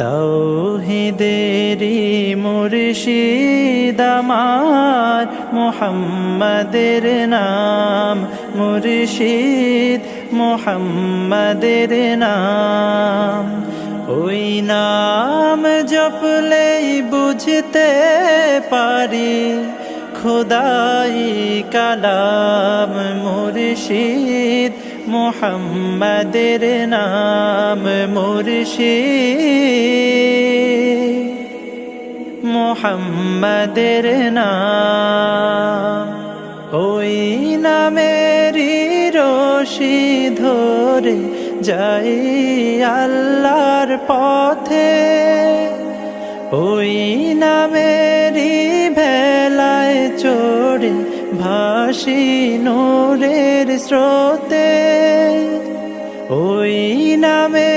তাওহীদেরি মুর্শিদ আমার, মুহাম্মাদের নাম মুর্শিদ, মুহাম্মাদের নাম। ওই নাম জপলেই বুঝতে পারি খোদাই কালাম মুর্শিদ, মুহাম্মাদের নাম মুর্শিদ, মুহাম্মাদের নাম। ওই নামেরই রশি ধরে যাই আল্লাহর পথে, ওই নামেরই ভেলায় চড়ে ভাসি নূরের স্রোতে, ওই নামে